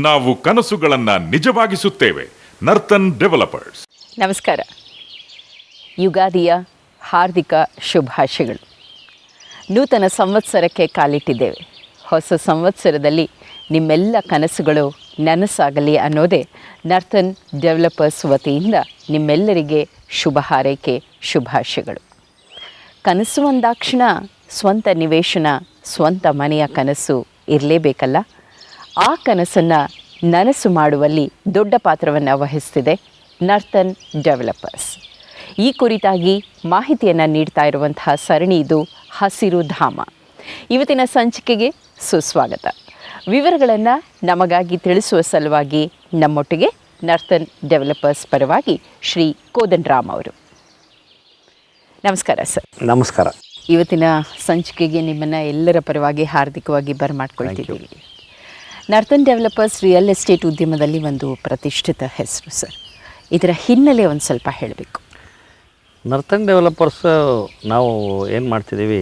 ನಾವು ಕನಸುಗಳನ್ನು ನಿಜವಾಗಿಸುತ್ತೇವೆ. ನರ್ತನ್ ಡೆವಲಪರ್ಸ್. ನಮಸ್ಕಾರ. ಯುಗಾದಿಯ ಹಾರ್ದಿಕ ಶುಭಾಶಯಗಳು. ನೂತನ ಸಂವತ್ಸರಕ್ಕೆ ಕಾಲಿಟ್ಟಿದ್ದೇವೆ. ಹೊಸ ಸಂವತ್ಸರದಲ್ಲಿ ನಿಮ್ಮೆಲ್ಲ ಕನಸುಗಳು ನನಸಾಗಲಿ ಅನ್ನೋದೇ ನರ್ತನ್ ಡೆವಲಪರ್ಸ್ ವತಿಯಿಂದ ನಿಮ್ಮೆಲ್ಲರಿಗೆ ಶುಭ ಹಾರೈಕೆ, ಶುಭಾಶಯಗಳು. ಕನಸು ಅಂದಾಕ್ಷಣ ಸ್ವಂತ ನಿವೇಶನ, ಸ್ವಂತ ಮನೆಯ ಕನಸು ಇರಲೇಬೇಕಲ್ಲ. ಆ ಕನಸನ್ನು ನನಸು ಮಾಡುವಲ್ಲಿ ದೊಡ್ಡ ಪಾತ್ರವನ್ನು ವಹಿಸ್ತಿದೆ ನರ್ತನ್ ಡೆವಲಪರ್ಸ್. ಈ ಕುರಿತಾಗಿ ಮಾಹಿತಿಯನ್ನು ನೀಡ್ತಾ ಇರುವಂತಹ ಸರಣಿ ಇದು ಹಸಿರು ಧಾಮ. ಇವತ್ತಿನ ಸಂಚಿಕೆಗೆ ಸುಸ್ವಾಗತ. ವಿವರಗಳನ್ನು ನಮಗಾಗಿ ತಿಳಿಸುವ ಸಲುವಾಗಿ ನಮ್ಮೊಟ್ಟಿಗೆ ನರ್ತನ್ ಡೆವಲಪರ್ಸ್ ಪರವಾಗಿ ಶ್ರೀ ಕೋದಂಡರಾಮ್ ಅವರು. ನಮಸ್ಕಾರ ಸರ್. ನಮಸ್ಕಾರ. ಇವತ್ತಿನ ಸಂಚಿಕೆಗೆ ನಿಮ್ಮನ್ನು ಎಲ್ಲರ ಪರವಾಗಿ ಹಾರ್ದಿಕವಾಗಿ ಬರಮಾಡ್ಕೊಳ್ತಿದ್ದೀವಿ. ನರ್ತನ್ ಡೆವಲಪರ್ಸ್ ರಿಯಲ್ ಎಸ್ಟೇಟ್ ಉದ್ಯಮದಲ್ಲಿ ಒಂದು ಪ್ರತಿಷ್ಠಿತ ಹೆಸರು ಸರ್. ಇದರ ಹಿನ್ನೆಲೆ ಒಂದು ಸ್ವಲ್ಪ ಹೇಳಬೇಕು. ನರ್ತನ್ ಡೆವಲಪರ್ಸ್ ನಾವು ಏನು ಮಾಡ್ತಿದ್ದೀವಿ,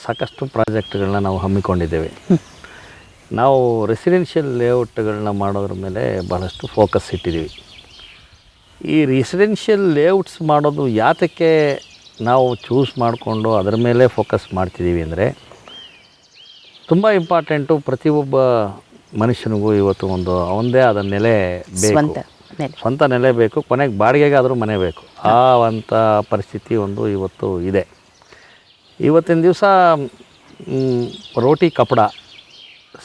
ಸಾಕಷ್ಟು ಪ್ರಾಜೆಕ್ಟ್ಗಳನ್ನ ನಾವು ಹಮ್ಮಿಕೊಂಡಿದ್ದೇವೆ. ನಾವು ರೆಸಿಡೆನ್ಷಿಯಲ್ ಲೇಔಟ್ಗಳನ್ನ ಮಾಡೋದ್ರ ಮೇಲೆ ಭಾಳಷ್ಟು ಫೋಕಸ್ ಇಟ್ಟಿದ್ದೀವಿ. ಈ ರೆಸಿಡೆನ್ಷಿಯಲ್ ಲೇಔಟ್ಸ್ ಮಾಡೋದು ಯಾತಕ್ಕೆ ನಾವು ಚೂಸ್ ಮಾಡಿಕೊಂಡು ಅದರ ಮೇಲೆ ಫೋಕಸ್ ಮಾಡ್ತಿದ್ದೀವಿ ಅಂದರೆ, ತುಂಬ ಇಂಪಾರ್ಟೆಂಟು. ಪ್ರತಿಯೊಬ್ಬ ಮನುಷ್ಯನಿಗೂ ಇವತ್ತು ಒಂದು ಅವನದೇ ಆದ ನೆಲೆ ಬೇಕು, ಸ್ವಂತ ನೆಲೆ ಬೇಕು. ಕೊನೆಗೆ ಬಾಡಿಗೆಗಾದರೂ ಮನೆ ಬೇಕು. ಅಂಥ ಪರಿಸ್ಥಿತಿ ಒಂದು ಇವತ್ತು ಇದೆ. ಇವತ್ತಿನ ದಿವಸ ರೋಟಿ ಕಪಡ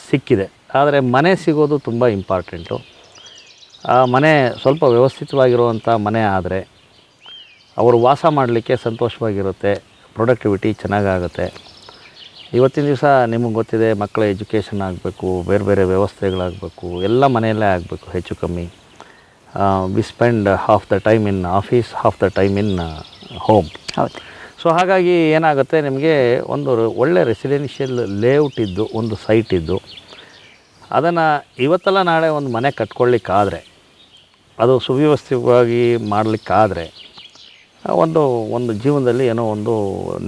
ಸಿಕ್ಕಿದೆ, ಆದರೆ ಮನೆ ಸಿಗೋದು ತುಂಬ ಇಂಪಾರ್ಟೆಂಟು. ಆ ಮನೆ ಸ್ವಲ್ಪ ವ್ಯವಸ್ಥಿತವಾಗಿರುವಂಥ ಮನೆ ಆದರೆ ಅವರು ವಾಸ ಮಾಡಲಿಕ್ಕೆ ಸಂತೋಷವಾಗಿರುತ್ತೆ, ಪ್ರೊಡಕ್ಟಿವಿಟಿ ಚೆನ್ನಾಗಾಗುತ್ತೆ. ಇವತ್ತಿನ ದಿವಸ ನಿಮಗೆ ಗೊತ್ತಿದೆ, ಮಕ್ಕಳ ಎಜುಕೇಷನ್ ಆಗಬೇಕು, ಬೇರೆ ಬೇರೆ ವ್ಯವಸ್ಥೆಗಳಾಗಬೇಕು, ಎಲ್ಲ ಮನೆಯಲ್ಲೇ ಆಗಬೇಕು ಹೆಚ್ಚು ಕಮ್ಮಿ. We spend half the time in office, half the time in home. ಹೌದು. ಸೊ ಹಾಗಾಗಿ ಏನಾಗುತ್ತೆ, ನಿಮಗೆ ಒಂದು ಒಳ್ಳೆ ರೆಸಿಡೆನ್ಷಿಯಲ್ ಲೇಔಟ್ ಇದ್ದು, ಒಂದು ಸೈಟ್ ಇದ್ದು, ಅದನ್ನು ಇವತ್ತೆಲ್ಲ ನಾಳೆ ಒಂದು ಮನೆ ಕಟ್ಕೊಳ್ಳಿಕ್ಕಾದರೆ, ಅದು ಸುವ್ಯವಸ್ಥಿತವಾಗಿ ಮಾಡಲಿಕ್ಕಾದರೆ, ಒಂದು ಜೀವನದಲ್ಲಿ ಏನೋ ಒಂದು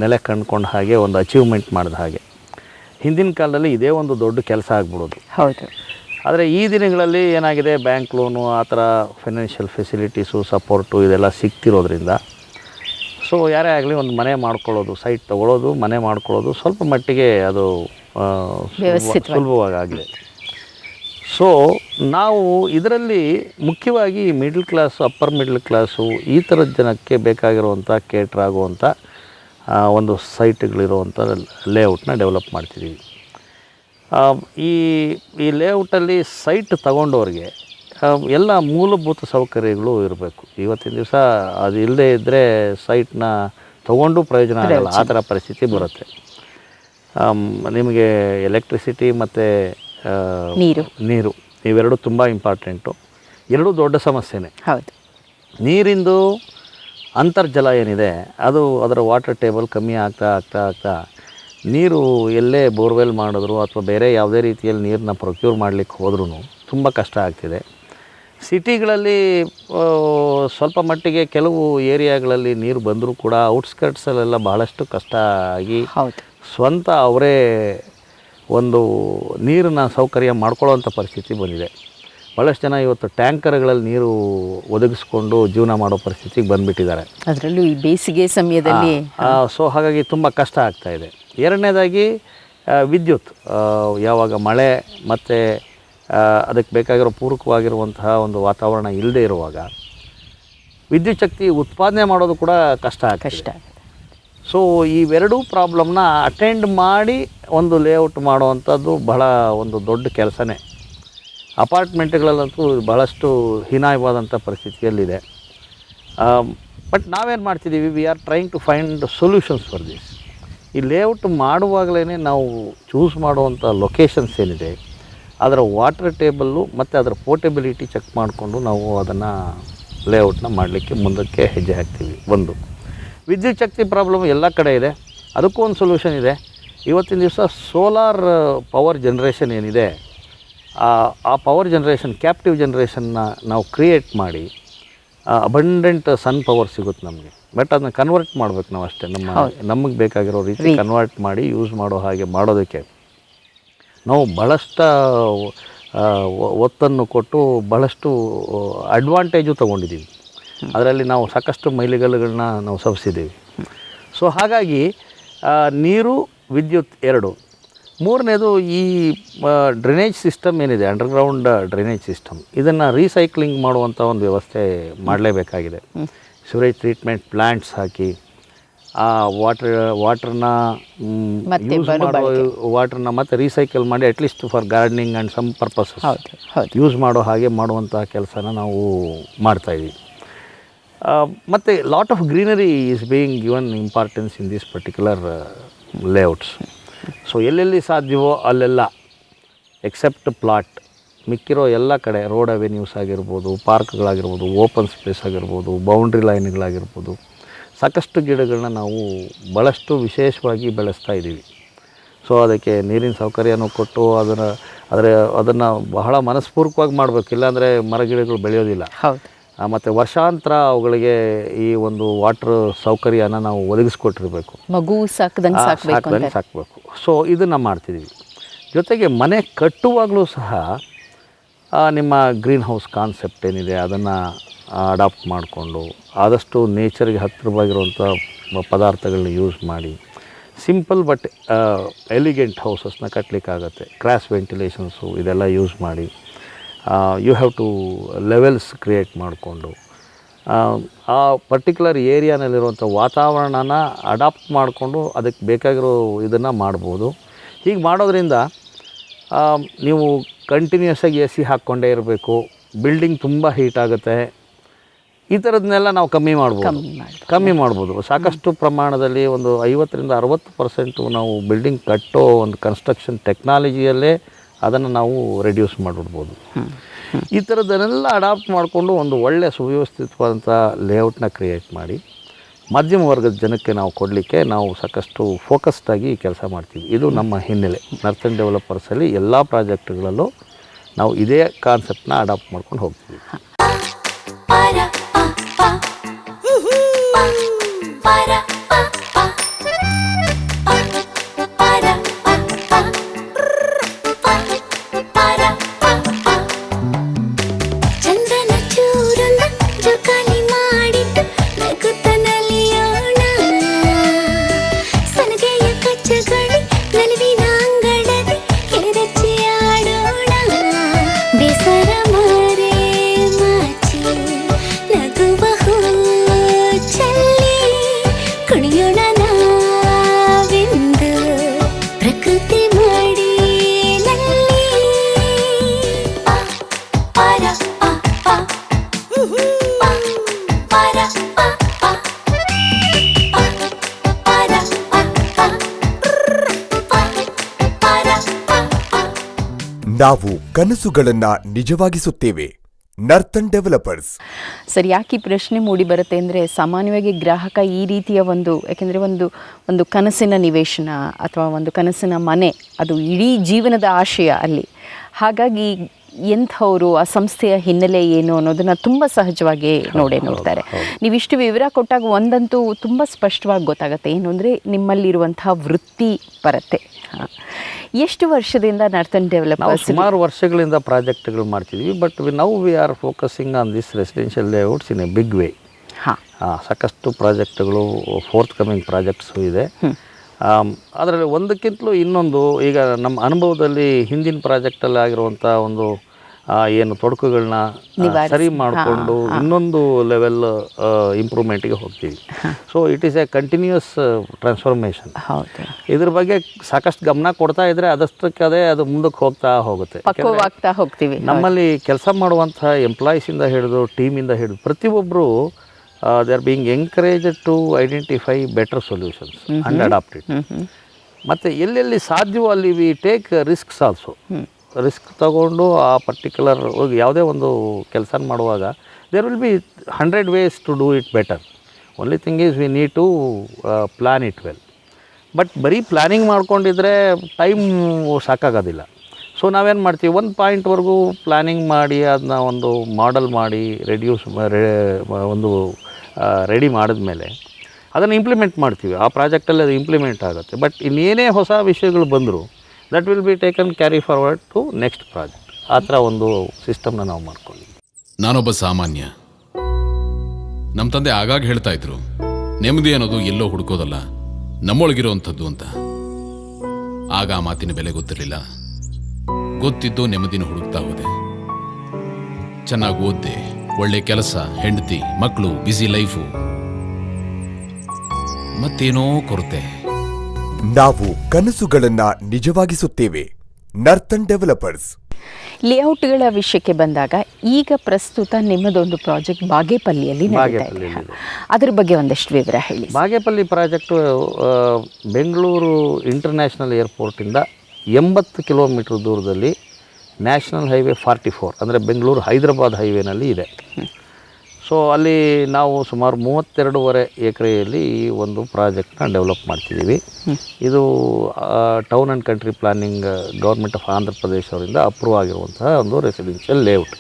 ನೆಲೆ ಕಂಡುಕೊಂಡ ಹಾಗೆ, ಒಂದು ಅಚೀವ್ಮೆಂಟ್ ಮಾಡಿದ ಹಾಗೆ. ಹಿಂದಿನ ಕಾಲದಲ್ಲಿ ಇದೇ ಒಂದು ದೊಡ್ಡ ಕೆಲಸ ಆಗ್ಬಿಡೋದು. ಹೌದು. ಆದರೆ ಈ ದಿನಗಳಲ್ಲಿ ಏನಾಗಿದೆ, ಬ್ಯಾಂಕ್ ಲೋನು, ಆ ಥರ ಫೈನಾನ್ಷಿಯಲ್ ಫೆಸಿಲಿಟೀಸು, ಸಪೋರ್ಟು ಇದೆಲ್ಲ ಸಿಗ್ತಿರೋದ್ರಿಂದ, ಸೊ ಯಾರೇ ಆಗಲಿ ಒಂದು ಮನೆ ಮಾಡ್ಕೊಳ್ಳೋದು, ಸೈಟ್ ತೊಗೊಳ್ಳೋದು, ಮನೆ ಮಾಡ್ಕೊಳ್ಳೋದು ಸ್ವಲ್ಪ ಮಟ್ಟಿಗೆ ಅದು ಸುಲಭವಾಗಿದೆ. ಸೊ ನಾವು ಇದರಲ್ಲಿ ಮುಖ್ಯವಾಗಿ middle class, upper middle class, ಈ ಥರದ ಜನಕ್ಕೆ ಬೇಕಾಗಿರುವಂಥ ಕೇಟ್ರ್ ಆಗುವಂಥ ಒಂದು ಸೈಟ್ಗಳಿರುವಂಥ ಲೇಔಟ್ನ ಡೆವಲಪ್ ಮಾಡ್ತಿದ್ದೀವಿ. ಈ ಲೇಔಟಲ್ಲಿ ಸೈಟ್ ತಗೊಂಡವ್ರಿಗೆ ಎಲ್ಲ ಮೂಲಭೂತ ಸೌಕರ್ಯಗಳು ಇರಬೇಕು. ಇವತ್ತಿನ ದಿವಸ ಅದು ಇಲ್ಲದೇ ಇದ್ದರೆ ಸೈಟ್ನ ತೊಗೊಂಡು ಪ್ರಯೋಜನ ಆಗಲ್ಲ, ಆ ಥರ ಪರಿಸ್ಥಿತಿ ಬರುತ್ತೆ. ನಿಮಗೆ ಎಲೆಕ್ಟ್ರಿಸಿಟಿ ಮತ್ತು ನೀರು ಇವೆರಡು ತುಂಬ ಇಂಪಾರ್ಟೆಂಟು. ಎರಡೂ ದೊಡ್ಡ ಸಮಸ್ಯೆನೇ. ಹೌದು. ನೀರಿಂದು ಅಂತರ್ಜಲ ಏನಿದೆ, ಅದು ಅದರ ವಾಟರ್ ಟೇಬಲ್ ಕಮ್ಮಿ ಆಗ್ತಾ ನೀರು ಎಲ್ಲೇ ಬೋರ್ವೆಲ್ ಮಾಡಿದ್ರು ಅಥವಾ ಬೇರೆ ಯಾವುದೇ ರೀತಿಯಲ್ಲಿ ನೀರನ್ನ ಪ್ರೊಕ್ಯೂರ್ ಮಾಡಲಿಕ್ಕೆ ಹೋದ್ರೂ ತುಂಬ ಕಷ್ಟ ಆಗ್ತಿದೆ. ಸಿಟಿಗಳಲ್ಲಿ ಸ್ವಲ್ಪ ಮಟ್ಟಿಗೆ ಕೆಲವು ಏರಿಯಾಗಳಲ್ಲಿ ನೀರು ಬಂದರೂ ಕೂಡ ಔಟ್ಸ್ಕರ್ಟ್ಸಲ್ಲೆಲ್ಲ ಬಹಳಷ್ಟು ಕಷ್ಟ ಆಗಿ ಸ್ವಂತ ಅವರೇ ಒಂದು ನೀರಿನ ಸೌಕರ್ಯ ಮಾಡ್ಕೊಳ್ಳೋವಂಥ ಪರಿಸ್ಥಿತಿ ಬಂದಿದೆ. ಭಾಳಷ್ಟು ಜನ ಇವತ್ತು ಟ್ಯಾಂಕರ್ಗಳಲ್ಲಿ ನೀರು ಒದಗಿಸ್ಕೊಂಡು ಜೀವನ ಮಾಡೋ ಪರಿಸ್ಥಿತಿಗೆ ಬಂದುಬಿಟ್ಟಿದ್ದಾರೆ, ಅದರಲ್ಲೂ ಈ ಬೇಸಿಗೆ ಸಮಯದಲ್ಲಿ. ಸೊ ಹಾಗಾಗಿ ತುಂಬ ಕಷ್ಟ ಆಗ್ತಾಯಿದೆ. ಎರಡನೇದಾಗಿ ವಿದ್ಯುತ್, ಯಾವಾಗ ಮಳೆ ಮತ್ತು ಅದಕ್ಕೆ ಬೇಕಾಗಿರೋ ಪೂರಕವಾಗಿರುವಂತಹ ಒಂದು ವಾತಾವರಣ ಇಲ್ಲದೆ ಇರುವಾಗ ವಿದ್ಯುತ್ ಶಕ್ತಿ ಉತ್ಪಾದನೆ ಮಾಡೋದು ಕೂಡ ಕಷ್ಟ. ಸೊ ಇವೆರಡೂ ಪ್ರಾಬ್ಲಮ್ನ ಅಟೆಂಡ್ ಮಾಡಿ ಒಂದು ಲೇಔಟ್ ಮಾಡುವಂಥದ್ದು ಬಹಳ ಒಂದು ದೊಡ್ಡ ಕೆಲಸನೇ. ಅಪಾರ್ಟ್ಮೆಂಟ್ಗಳಲ್ಲಂತೂ ಬಹಳಷ್ಟು ಹೀನಾಯವಾದಂಥ ಪರಿಸ್ಥಿತಿಯಲ್ಲಿದೆ. ಬಟ್ ನಾವೇನು ಮಾಡ್ತಿದ್ದೀವಿ, we are trying to find solutions for this. ಈ ಲೇಔಟ್ ಮಾಡುವಾಗಲೇ ನಾವು ಚೂಸ್ ಮಾಡುವಂಥ ಲೊಕೇಶನ್ಸ್ ಏನಿದೆ, ಅದರ ವಾಟರ್ ಟೇಬಲ್ಲು ಮತ್ತು ಅದರ ಪೋರ್ಟೆಬಿಲಿಟಿ ಚೆಕ್ ಮಾಡಿಕೊಂಡು ನಾವು ಅದನ್ನು ಲೇಔಟ್ನ ಮಾಡಲಿಕ್ಕೆ ಮುಂದಕ್ಕೆ ಹೆಜ್ಜೆ ಹಾಕ್ತೀವಿ. ಒಂದು ವಿದ್ಯುತ್ ಶಕ್ತಿ ಪ್ರಾಬ್ಲಮ್ ಎಲ್ಲ ಕಡೆ ಇದೆ, ಅದಕ್ಕೂ ಒಂದು ಸೊಲ್ಯೂಷನ್ ಇದೆ. ಇವತ್ತಿನ ದಿವಸ ಸೋಲಾರ್ ಪವರ್ ಜನ್ರೇಷನ್ ಏನಿದೆ, ಆ ಪವರ್ ಜನ್ರೇಷನ್, ಕ್ಯಾಪ್ಟಿವ್ ಜನ್ರೇಷನ್ನ ನಾವು ಕ್ರಿಯೇಟ್ ಮಾಡಿ ಅಬಂಡೆಂಟ್ ಸನ್ ಪವರ್ ಸಿಗುತ್ತೆ ನಮಗೆ. ಬಟ್ ಅದನ್ನ ಕನ್ವರ್ಟ್ ಮಾಡಬೇಕು ನಾವು ಅಷ್ಟೇ, ನಮಗೆ ಬೇಕಾಗಿರೋ ರೀತಿ ಕನ್ವರ್ಟ್ ಮಾಡಿ ಯೂಸ್ ಮಾಡೋ ಹಾಗೆ ಮಾಡೋದಕ್ಕೆ ನಾವು ಭಾಳಷ್ಟು ಒತ್ತನ್ನು ಕೊಟ್ಟು ಭಾಳಷ್ಟು ಅಡ್ವಾಂಟೇಜು ತೊಗೊಂಡಿದ್ದೀವಿ. ಅದರಲ್ಲಿ ನಾವು ಸಾಕಷ್ಟು ಮೈಲಿಗಲ್ಲುಗಳನ್ನ ನಾವು ಸವಿಸಿದ್ದೀವಿ. ಸೊ ಹಾಗಾಗಿ ನೀರು, ವಿದ್ಯುತ್ ಎರಡು. ಮೂರನೇದು ಈ ಡ್ರೈನೇಜ್ ಸಿಸ್ಟಮ್ ಏನಿದೆ, ಅಂಡರ್ಗ್ರೌಂಡ್ ಡ್ರೈನೇಜ್ ಸಿಸ್ಟಮ್, ಇದನ್ನು ರೀಸೈಕ್ಲಿಂಗ್ ಮಾಡುವಂಥ ಒಂದು ವ್ಯವಸ್ಥೆ ಮಾಡಲೇಬೇಕಾಗಿದೆ. ಸಿವರೇಜ್ ಟ್ರೀಟ್ಮೆಂಟ್ ಪ್ಲ್ಯಾಂಟ್ಸ್ ಹಾಕಿ ಆ ವಾಟ್ರನ್ನ ಯೂಸ್ ಮಾಡೋ ವಾಟ್ರನ್ನ ಮತ್ತೆ ರೀಸೈಕಲ್ ಮಾಡಿ at least for gardening and some purposes use ಮಾಡೋ ಹಾಗೆ ಮಾಡುವಂಥ ಕೆಲಸನ ನಾವು ಮಾಡ್ತಾಯಿದ್ದೀವಿ. ಮತ್ತು lot of greenery is being given importance in this particular layouts. So ಎಲ್ಲೆಲ್ಲಿ ಸಾಧ್ಯವೋ ಅಲ್ಲೆಲ್ಲ ಎಕ್ಸೆಪ್ಟ್ ಪ್ಲಾಟ್ ಮಿಕ್ಕಿರೋ ಎಲ್ಲ ಕಡೆ ರೋಡ್ ಅವೆನ್ಯೂಸ್ ಆಗಿರ್ಬೋದು, ಪಾರ್ಕ್ಗಳಾಗಿರ್ಬೋದು, ಓಪನ್ ಸ್ಪೇಸ್ ಆಗಿರ್ಬೋದು, ಬೌಂಡ್ರಿ ಲೈನ್ಗಳಾಗಿರ್ಬೋದು, ಸಾಕಷ್ಟು ಗಿಡಗಳನ್ನ ನಾವು ಭಾಳಷ್ಟು ವಿಶೇಷವಾಗಿ ಬೆಳೆಸ್ತಾ ಇದ್ದೀವಿ. ಸೊ ಅದಕ್ಕೆ ನೀರಿನ ಸೌಕರ್ಯನೂ ಕೊಟ್ಟು ಅದನ್ನು ಬಹಳ ಮನಸ್ಪೂರ್ವಕವಾಗಿ ಮಾಡಬೇಕು, ಇಲ್ಲಾಂದರೆ ಮರಗಿಡಗಳು ಬೆಳೆಯೋದಿಲ್ಲ. ಮತ್ತು ವರ್ಷಾಂತರ ಅವುಗಳಿಗೆ ಈ ಒಂದು ವಾಟರ್ ಸೌಕರ್ಯನ ನಾವು ಒದಗಿಸ್ಕೊಟ್ಟಿರಬೇಕು, ಮಗು ಸಾಕ್ದಂಗೆ ಸಾಕಬೇಕು. ಸೊ ಇದನ್ನು ಮಾಡ್ತಿದ್ದೀವಿ. ಜೊತೆಗೆ ಮನೆ ಕಟ್ಟುವಾಗಲೂ ಸಹ ನಿಮ್ಮ ಗ್ರೀನ್ ಹೌಸ್ ಕಾನ್ಸೆಪ್ಟ್ ಏನಿದೆ ಅದನ್ನು ಅಡಾಪ್ಟ್ ಮಾಡಿಕೊಂಡು ಆದಷ್ಟು ನೇಚರ್ಗೆ ಹತ್ತಿರವಾಗಿರುವಂಥ ಪದಾರ್ಥಗಳನ್ನ ಯೂಸ್ ಮಾಡಿ ಸಿಂಪಲ್ ಬಟ್ ಎಲಿಗೆಂಟ್ ಹೌಸಸ್ನ ಕಟ್ಟಲಿಕ್ಕಾಗತ್ತೆ. ಕ್ರಾಸ್ ವೆಂಟಿಲೇಷನ್ಸು ಇದೆಲ್ಲ ಯೂಸ್ ಮಾಡಿ you have to levels create ಮಾಡಿಕೊಂಡು ಆ ಪರ್ಟಿಕ್ಯುಲರ್ ಏರಿಯಾನಲ್ಲಿರುವಂಥ ವಾತಾವರಣನ ಅಡಾಪ್ಟ್ ಮಾಡಿಕೊಂಡು ಅದಕ್ಕೆ ಬೇಕಾಗಿರೋ ಇದನ್ನು ಮಾಡ್ಬೋದು. ಹೀಗೆ ಮಾಡೋದ್ರಿಂದ ನೀವು ಕಂಟಿನ್ಯೂಸಾಗಿ AC ಹಾಕ್ಕೊಂಡೇ ಇರಬೇಕು, ಬಿಲ್ಡಿಂಗ್ ತುಂಬ ಹೀಟ್ ಆಗುತ್ತೆ, ಈ ಥರದನ್ನೆಲ್ಲ ನಾವು ಕಮ್ಮಿ ಮಾಡ್ಬೋದು. ಸಾಕಷ್ಟು ಪ್ರಮಾಣದಲ್ಲಿ ಒಂದು 50-60% ನಾವು ಬಿಲ್ಡಿಂಗ್ ಕಟ್ಟೋ ಒಂದು ಕನ್ಸ್ಟ್ರಕ್ಷನ್ ಟೆಕ್ನಾಲಜಿಯಲ್ಲೇ ಅದನ್ನು ನಾವು ರೆಡ್ಯೂಸ್ ಮಾಡಿಬಿಡ್ಬೋದು. ಈ ಥರದನ್ನೆಲ್ಲ ಅಡಾಪ್ಟ್ ಮಾಡಿಕೊಂಡು ಒಂದು ಒಳ್ಳೆಯ ಸುವ್ಯವಸ್ಥಿತವಾದಂಥ ಲೇಔಟ್ನ ಕ್ರಿಯೇಟ್ ಮಾಡಿ ಮಧ್ಯಮ ವರ್ಗದ ಜನಕ್ಕೆ ನಾವು ಕೊಡಲಿಕ್ಕೆ ನಾವು ಸಾಕಷ್ಟು ಫೋಕಸ್ಡಾಗಿ ಕೆಲಸ ಮಾಡ್ತೀವಿ. ಇದು ನಮ್ಮ ಹಿನ್ನೆಲೆ. ನರ್ತನ್ ಡೆವಲಪರ್ಸಲ್ಲಿ ಎಲ್ಲ ಪ್ರಾಜೆಕ್ಟ್ಗಳಲ್ಲೂ ನಾವು ಇದೇ ಕಾನ್ಸೆಪ್ಟನ್ನ ಅಡಾಪ್ಟ್ ಮಾಡ್ಕೊಂಡು ಹೋಗ್ತೀವಿ. ನಾವು ಕನಸುಗಳನ್ನ ನಿಜವಾಗಿಸುತ್ತೇವೆ. ನರ್ತನ್ ಡೆವಲಪರ್ಸ್. ಸರ್, ಯಾಕೆ ಈ ಪ್ರಶ್ನೆ ಮೂಡಿ ಬರುತ್ತೆ ಅಂದರೆ, ಸಾಮಾನ್ಯವಾಗಿ ಗ್ರಾಹಕ ಈ ರೀತಿಯ ಯಾಕೆಂದರೆ ಒಂದು ಕನಸಿನ ನಿವೇಶನ ಅಥವಾ ಒಂದು ಕನಸಿನ ಮನೆ, ಅದು ಇಡೀ ಜೀವನದ ಆಶಯ ಅಲ್ಲಿ. ಹಾಗಾಗಿ ಎಂಥವರು, ಆ ಸಂಸ್ಥೆಯ ಹಿನ್ನೆಲೆ ಏನು ಅನ್ನೋದನ್ನು ತುಂಬ ಸಹಜವಾಗಿ ನೋಡ್ತಾರೆ. ನೀವಿಷ್ಟು ವಿವರ ಕೊಟ್ಟಾಗ ಒಂದಂತೂ ತುಂಬ ಸ್ಪಷ್ಟವಾಗಿ ಗೊತ್ತಾಗುತ್ತೆ, ಏನು ಅಂದರೆ ನಿಮ್ಮಲ್ಲಿರುವಂತಹ ವೃತ್ತಿಪರತೆ. ಎಷ್ಟು ವರ್ಷದಿಂದ ನರ್ತನ್ ಡೆವಲಪರ್ಸ್? ಸುಮಾರು ವರ್ಷಗಳಿಂದ ಪ್ರಾಜೆಕ್ಟ್ಗಳು ಮಾಡ್ತಿದ್ವಿ, but we are focusing on this residential layouts in a big way. ಸಾಕಷ್ಟು ಪ್ರಾಜೆಕ್ಟ್ಗಳು ಫೋರ್ತ್ ಕಮಿಂಗ್ ಪ್ರಾಜೆಕ್ಟ್ಸು ಇದೆ. ಅದರಲ್ಲಿ ಒಂದಕ್ಕಿಂತಲೂ ಇನ್ನೊಂದು, ಈಗ ನಮ್ಮ ಅನುಭವದಲ್ಲಿ ಹಿಂದಿನ ಪ್ರಾಜೆಕ್ಟಲ್ಲಿ ಆಗಿರುವಂಥ ಒಂದು ಏನು ತೊಡಕುಗಳನ್ನ ಸರಿ ಮಾಡಿಕೊಂಡು ಇನ್ನೊಂದು ಲೆವೆಲ್ ಇಂಪ್ರೂವ್ಮೆಂಟಿಗೆ ಹೋಗ್ತೀವಿ. So it is A continuous transformation. ಇದ್ರ ಬಗ್ಗೆ ಸಾಕಷ್ಟು ಗಮನ ಕೊಡ್ತಾ ಇದ್ರೆ ಅದಷ್ಟಕ್ಕದೇ ಅದು ಮುಂದಕ್ಕೆ ಹೋಗ್ತೀವಿ. ನಮ್ಮಲ್ಲಿ ಕೆಲಸ ಮಾಡುವಂಥ ಎಂಪ್ಲಾಯೀಸಿಂದ ಹಿಡಿದು ಟೀಮಿಂದ ಹಿಡಿದು ಪ್ರತಿಯೊಬ್ಬರು they are being encouraged to identify better solutions and adopt it. ಮತ್ತು ಎಲ್ಲೆಲ್ಲಿ ಸಾಧ್ಯವೋ ಅಲ್ಲಿ we take risks also. Risk ತಗೊಂಡು ಆ ಪರ್ಟಿಕ್ಯುಲರ್ ಯಾವುದೇ ಒಂದು ಕೆಲಸ ಮಾಡುವಾಗ there will be 100 ways to do it better. Only thing is we need to plan it well. But ಬರೀ ಪ್ಲ್ಯಾನಿಂಗ್ ಮಾಡ್ಕೊಂಡಿದ್ರೆ ಟೈಮ್ ಸಾಕಾಗೋದಿಲ್ಲ. ಸೊ ನಾವೇನು ಮಾಡ್ತೀವಿ, ಒಂದು ಪಾಯಿಂಟ್ವರೆಗೂ ಪ್ಲ್ಯಾನಿಂಗ್ ಮಾಡಿ ಅದನ್ನ ಒಂದು ಮಾಡೆಲ್ ಮಾಡಿ ರೆಡಿ ಮಾಡಿದ್ಮೇಲೆ ಅದನ್ನು ಇಂಪ್ಲಿಮೆಂಟ್ ಮಾಡ್ತೀವಿ. ಆ ಪ್ರಾಜೆಕ್ಟಲ್ಲಿ ಅದು ಇಂಪ್ಲಿಮೆಂಟ್ ಆಗುತ್ತೆ. ಬಟ್ ಇನ್ನೇನೇ ಹೊಸ ವಿಷಯಗಳು ಬಂದರೂ that will be taken carry forward to next project. ಆ ಥರ ಒಂದು ಸಿಸ್ಟಮ್ನ ನಾವು ಮಾಡ್ಕೊಂಡಿದ್ವಿ. ನಾನೊಬ್ಬ ಸಾಮಾನ್ಯ. ನಮ್ಮ ತಂದೆ ಆಗಾಗ ಹೇಳ್ತಾ ಇದ್ರು, ನೆಮ್ಮದಿ ಅನ್ನೋದು ಎಲ್ಲೋ ಹುಡುಕೋದಲ್ಲ, ನಮ್ಮೊಳಗಿರೋವಂಥದ್ದು ಅಂತ. ಆಗ ಆ ಮಾತಿನ ಬೆಲೆ ಗೊತ್ತಿರಲಿಲ್ಲ. ಗೊತ್ತಿದ್ದು ನೆಮ್ಮದಿನ ಹುಡುಕ್ತಾ ಹೋದೆ. ಚೆನ್ನಾಗಿ ಓದ್ದೆ, ಒಳ್ಳೆ ಕೆಲಸ, ಹೆಂಡತಿ, ಮಕ್ಕಳು, ಬ್ಯುಸಿ ಲೈಫು. ಮತ್ತೇನೋ ಕೊರತೆ. ನಾವು ಕನಸುಗಳನ್ನ ನಿಜವಾಗಿಸುತ್ತೇವೆ. ನರ್ತನ್ ಡೆವಲಪರ್ಸ್. ಲೇಔಟ್ಗಳ ವಿಷಯಕ್ಕೆ ಬಂದಾಗ ಈಗ ಪ್ರಸ್ತುತ ನಿಮ್ಮದೊಂದು ಪ್ರಾಜೆಕ್ಟ್ ಬಾಗೇಪಲ್ಲಿಯಲ್ಲಿ ನಡೀತಾ ಇದೆ. ಅದ್ರ ಬಗ್ಗೆ ಒಂದಷ್ಟು ವಿವರ ಹೇಳಿ. ಬಾಗೇಪಲ್ಲಿ ಪ್ರಾಜೆಕ್ಟು ಬೆಂಗಳೂರು ಇಂಟರ್ನ್ಯಾಷನಲ್ ಏರ್ಪೋರ್ಟಿಂದ 80 ಕಿಲೋಮೀಟ್ರ್ ದೂರದಲ್ಲಿ ನ್ಯಾಷನಲ್ ಹೈವೇ 44 ಅಂದರೆ ಬೆಂಗಳೂರು ಹೈದರಾಬಾದ್ ಹೈವೇನಲ್ಲಿ ಇದೆ. ಸೊ ಅಲ್ಲಿ ನಾವು ಸುಮಾರು 32.5 ಎಕರೆಯಲ್ಲಿ ಈ ಒಂದು ಪ್ರಾಜೆಕ್ಟ್ನ ಡೆವಲಪ್ ಮಾಡ್ತಿದ್ದೀವಿ. ಇದು town and country planning government of Andhra Pradesh ಅವರಿಂದ ಅಪ್ರೂವ್ ಆಗಿರುವಂತಹ ಒಂದು ರೆಸಿಡೆನ್ಷಿಯಲ್ ಲೇಔಟ್.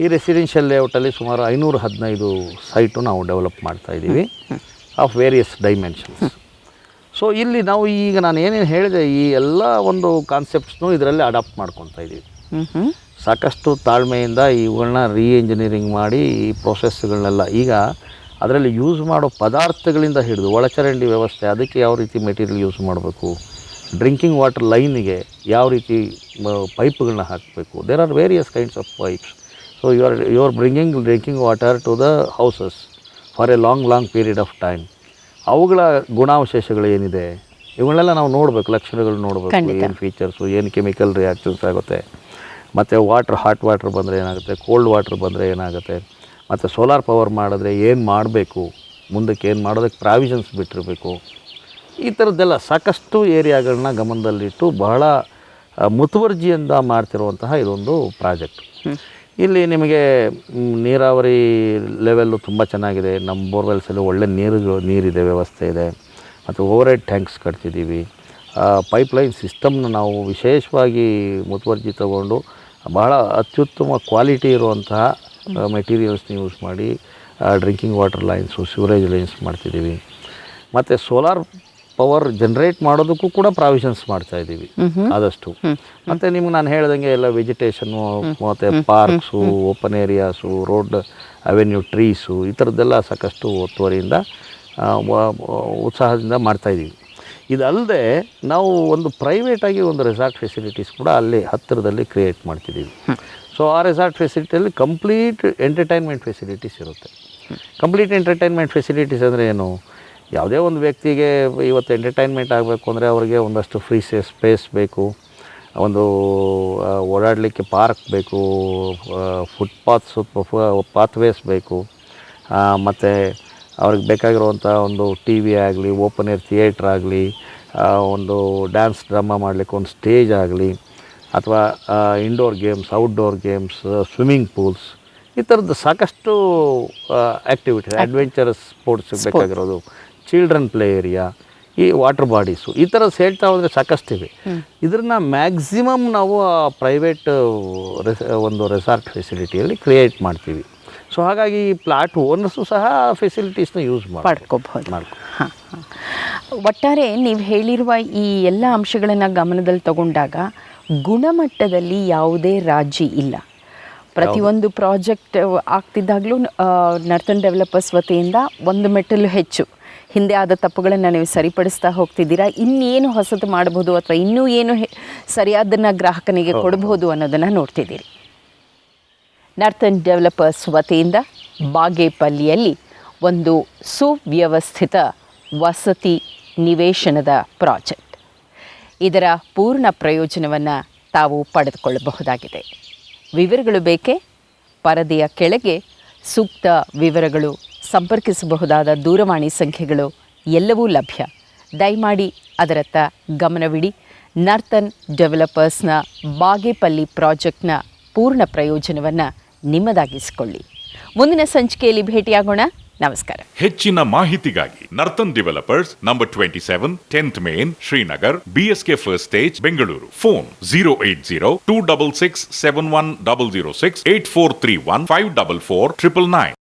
ಈ ರೆಸಿಡೆನ್ಷಿಯಲ್ ಲೇಔಟಲ್ಲಿ ಸುಮಾರು 515 ಸೈಟು ನಾವು ಡೆವಲಪ್ ಮಾಡ್ತಾಯಿದ್ದೀವಿ ಆಫ್ ವೇರಿಯಸ್ ಡೈಮೆನ್ಷನ್ಸ್. ಸೊ ಇಲ್ಲಿ ನಾವು ಈಗ ನಾನು ಏನೇನು ಹೇಳಿದೆ ಈ ಎಲ್ಲ ಒಂದು ಕಾನ್ಸೆಪ್ಟ್ಸ್ನು ಇದರಲ್ಲಿ ಅಡಾಪ್ಟ್ ಮಾಡ್ಕೊತಾ ಇದ್ದೀವಿ. ಸಾಕಷ್ಟು ತಾಳ್ಮೆಯಿಂದ ಇವುಗಳನ್ನ ರೀಎಂಜಿನಿಯರಿಂಗ್ ಮಾಡಿ ಈ ಪ್ರೊಸೆಸ್ಗಳನ್ನೆಲ್ಲ ಈಗ ಅದರಲ್ಲಿ ಯೂಸ್ ಮಾಡೋ ಪದಾರ್ಥಗಳಿಂದ ಹಿಡಿದು ಒಳಚರಂಡಿ ವ್ಯವಸ್ಥೆ, ಅದಕ್ಕೆ ಯಾವ ರೀತಿ ಮೆಟೀರಿಯಲ್ ಯೂಸ್ ಮಾಡಬೇಕು, ಡ್ರಿಂಕಿಂಗ್ ವಾಟರ್ ಲೈನಿಗೆ ಯಾವ ರೀತಿ ಪೈಪ್ಗಳನ್ನ ಹಾಕಬೇಕು. There are various kinds of pipes. So you are bringing drinking water to the houses for a long period of time. ಅವುಗಳ ಗುಣಾವಶೇಷಗಳು ಏನಿದೆ ಇವುಗಳೆಲ್ಲ ನಾವು ನೋಡಬೇಕು, ಲಕ್ಷಣಗಳು ನೋಡಬೇಕು, ಏನು ಫೀಚರ್ಸು, ಏನು ಕೆಮಿಕಲ್ ರಿಯಾಕ್ಷನ್ಸ್ ಆಗುತ್ತೆ, ಮತ್ತು ಹಾಟ್ ವಾಟ್ರ್ ಬಂದರೆ ಏನಾಗುತ್ತೆ, ಕೋಲ್ಡ್ ವಾಟ್ರ್ ಬಂದರೆ ಏನಾಗುತ್ತೆ, ಮತ್ತು ಸೋಲಾರ್ ಪವರ್ ಮಾಡಿದ್ರೆ ಏನು ಮಾಡಬೇಕು, ಮುಂದಕ್ಕೆ ಏನು ಮಾಡೋದಕ್ಕೆ ಪ್ರಾವಿಷನ್ಸ್ ಬಿಟ್ಟಿರಬೇಕು. ಈ ಥರದ್ದೆಲ್ಲ ಸಾಕಷ್ಟು ಏರಿಯಾಗಳನ್ನ ಗಮನದಲ್ಲಿಟ್ಟು ಬಹಳ ಮುತುವರ್ಜಿಯಿಂದ ಮಾಡ್ತಿರುವಂತಹ ಇದೊಂದು ಪ್ರಾಜೆಕ್ಟ್. ಇಲ್ಲಿ ನಿಮಗೆ ನೀರಾವರಿ ಲೆವೆಲ್ಲು ತುಂಬ ಚೆನ್ನಾಗಿದೆ. ನಮ್ಮ ಬೋರ್ವೆಲ್ಸಲ್ಲಿ ಒಳ್ಳೆ ನೀರಿದೆ, ವ್ಯವಸ್ಥೆ ಇದೆ. ಮತ್ತು ಓವರ್ ಹೆಡ್ ಟ್ಯಾಂಕ್ಸ್ ಕಟ್ತಿದ್ದೀವಿ. ಪೈಪ್ಲೈನ್ ಸಿಸ್ಟಮ್ನ ನಾವು ವಿಶೇಷವಾಗಿ ಮುತುವರ್ಜಿ ತಗೊಂಡು ಬಹಳ ಅತ್ಯುತ್ತಮ ಕ್ವಾಲಿಟಿ ಇರುವಂತಹ ಮೆಟೀರಿಯಲ್ಸ್ನ ಯೂಸ್ ಮಾಡಿ drinking water lines, sewerage lines ಮಾಡ್ತಿದ್ದೀವಿ. ಮತ್ತು ಸೋಲಾರ್ ಪವರ್ ಜನ್ರೇಟ್ ಮಾಡೋದಕ್ಕೂ ಕೂಡ ಪ್ರಾವಿಷನ್ಸ್ ಮಾಡ್ತಾಯಿದ್ದೀವಿ ಆದಷ್ಟು. ಮತ್ತು ನಿಮ್ಗೆ ನಾನು ಹೇಳ್ದಂಗೆ ಎಲ್ಲ ವೆಜಿಟೇಷನ್ನು, ಮತ್ತು parks, open areas, road avenue trees, ಈ ಥರದ್ದೆಲ್ಲ ಸಾಕಷ್ಟು ಒತ್ತುವರಿಯಿಂದ ಉತ್ಸಾಹದಿಂದ ಮಾಡ್ತಾಯಿದ್ದೀವಿ. ಇದಲ್ಲದೆ ನಾವು ಒಂದು ಪ್ರೈವೇಟಾಗಿ ಒಂದು ರೆಸಾರ್ಟ್ ಫೆಸಿಲಿಟೀಸ್ ಕೂಡ ಅಲ್ಲಿ ಹತ್ತಿರದಲ್ಲಿ ಕ್ರಿಯೇಟ್ ಮಾಡ್ತಿದ್ದೀವಿ. ಸೊ ಆ ರೆಸಾರ್ಟ್ ಫೆಸಿಲಿಟಿಯಲ್ಲಿ ಕಂಪ್ಲೀಟ್ ಎಂಟರ್ಟೈನ್ಮೆಂಟ್ ಫೆಸಿಲಿಟೀಸ್ ಇರುತ್ತೆ. ಕಂಪ್ಲೀಟ್ ಎಂಟರ್ಟೈನ್ಮೆಂಟ್ ಫೆಸಿಲಿಟೀಸ್ ಅಂದರೆ ಏನು, ಯಾವುದೇ ಒಂದು ವ್ಯಕ್ತಿಗೆ ಇವತ್ತು ಎಂಟರ್ಟೈನ್ಮೆಂಟ್ ಆಗಬೇಕು ಅಂದರೆ ಅವರಿಗೆ ಒಂದಷ್ಟು ಫ್ರೀ ಸ್ಪೇಸ್ ಬೇಕು, ಒಂದು ಓಡಾಡಲಿಕ್ಕೆ ಪಾರ್ಕ್ ಬೇಕು, ಪಾತ್ವೇಸ್ ಬೇಕು, ಮತ್ತು ಅವ್ರಿಗೆ ಬೇಕಾಗಿರುವಂಥ ಒಂದು ಟಿ ವಿ ಆಗಲಿ, ಓಪನ್ ಏರ್ ಥಿಯೇಟ್ರ್ ಆಗಲಿ, ಒಂದು ಡ್ಯಾನ್ಸ್ ಡ್ರಾಮಾ ಮಾಡಲಿಕ್ಕೆ ಒಂದು ಸ್ಟೇಜ್ ಆಗಲಿ, ಅಥವಾ indoor games, outdoor games, swimming pools, ಈ ಥರದ್ದು ಸಾಕಷ್ಟು ಆ್ಯಕ್ಟಿವಿಟೀಸ್, ಅಡ್ವೆಂಚರಸ್ ಸ್ಪೋರ್ಟ್ಸ್ ಬೇಕಾಗಿರೋದು, ಚಿಲ್ಡ್ರನ್ ಪ್ಲೇ ಏರಿಯಾ, ಈ ವಾಟರ್ ಬಾಡೀಸು, ಈ ಥರ ಹೇಳ್ತಾ ಹೋದರೆ ಸಾಕಷ್ಟಿವೆ. ಇದನ್ನು ಮ್ಯಾಕ್ಸಿಮಮ್ ನಾವು ಪ್ರೈವೇಟ್ ಒಂದು ರೆಸಾರ್ಟ್ ಫೆಸಿಲಿಟಿಯಲ್ಲಿ ಕ್ರಿಯೇಟ್ ಮಾಡ್ತೀವಿ. ಸೊ ಹಾಗಾಗಿ ಪ್ಲಾಟ್ ಓನರ್ಸು ಸಹ ಫೆಸಿಲಿಟೀಸ್ನ ಯೂಸ್ ಮಾಡ್ಕೋಬಹುದು. ಒಟ್ಟಾರೆ ನೀವು ಹೇಳಿರುವ ಈ ಎಲ್ಲ ಅಂಶಗಳನ್ನು ಗಮನದಲ್ಲಿ ತಗೊಂಡಾಗ ಗುಣಮಟ್ಟದಲ್ಲಿ ಯಾವುದೇ ರಾಜಿ ಇಲ್ಲ. ಪ್ರತಿಯೊಂದು ಪ್ರಾಜೆಕ್ಟ್ ಆಗ್ತಿದ್ದಾಗಲೂ ನರ್ತನ್ ಡೆವಲಪರ್ಸ್ ವತಿಯಿಂದ ಒಂದು ಮೆಟ್ಟಲು ಹೆಚ್ಚು ಹಿಂದೆ ಆದ ತಪ್ಪುಗಳನ್ನು ನೀವು ಸರಿಪಡಿಸ್ತಾ ಹೋಗ್ತಿದ್ದೀರಾ. ಇನ್ನೇನು ಹೊಸದು ಮಾಡಬಹುದು ಅಥವಾ ಇನ್ನೂ ಏನು ಸರಿಯಾದನ್ನು ಗ್ರಾಹಕನಿಗೆ ಕೊಡಬಹುದು ಅನ್ನೋದನ್ನು ನೋಡ್ತಿದ್ದೀರಿ. ನರ್ತನ್ ಡೆವಲಪರ್ಸ್ ವತಿಯಿಂದ ಬಾಗೇಪಲ್ಲಿಯಲ್ಲಿ ಒಂದು ಸುವ್ಯವಸ್ಥಿತ ವಸತಿ ನಿವೇಶನದ ಪ್ರಾಜೆಕ್ಟ್. ಇದರ ಪೂರ್ಣ ಪ್ರಯೋಜನವನ್ನು ತಾವು ಪಡೆದುಕೊಳ್ಳಬಹುದಾಗಿದೆ. ವಿವರಗಳು ಬೇಕೇ? ಪರದೆಯ ಕೆಳಗೆ ಸೂಕ್ತ ವಿವರಗಳು, ಸಂಪರ್ಕಿಸಬಹುದಾದ ದೂರವಾಣಿ ಸಂಖ್ಯೆಗಳು ಎಲ್ಲವೂ ಲಭ್ಯ. ದಯಮಾಡಿ ಅದರತ್ತ ಗಮನವಿಡಿ. ನರ್ತನ್ ಡೆವಲಪರ್ಸ್ನ ಬಾಗೇಪಲ್ಲಿ ಪ್ರಾಜೆಕ್ಟ್ನ ಪೂರ್ಣ ಪ್ರಯೋಜನವನ್ನು ನಿಮ್ಮದಾಗಿಸಿಕೊಳ್ಳಿ. ಮುಂದಿನ ಸಂಚಿಕೆಯಲ್ಲಿ ಭೇಟಿಯಾಗೋಣ. ನಮಸ್ಕಾರ. ಹೆಚ್ಚಿನ ಮಾಹಿತಿಗಾಗಿ Narthan developers, number 27, 10th main, Srinagar, BSK first stage, Bengaluru. Phone 080-266-71006, 8431-544-999.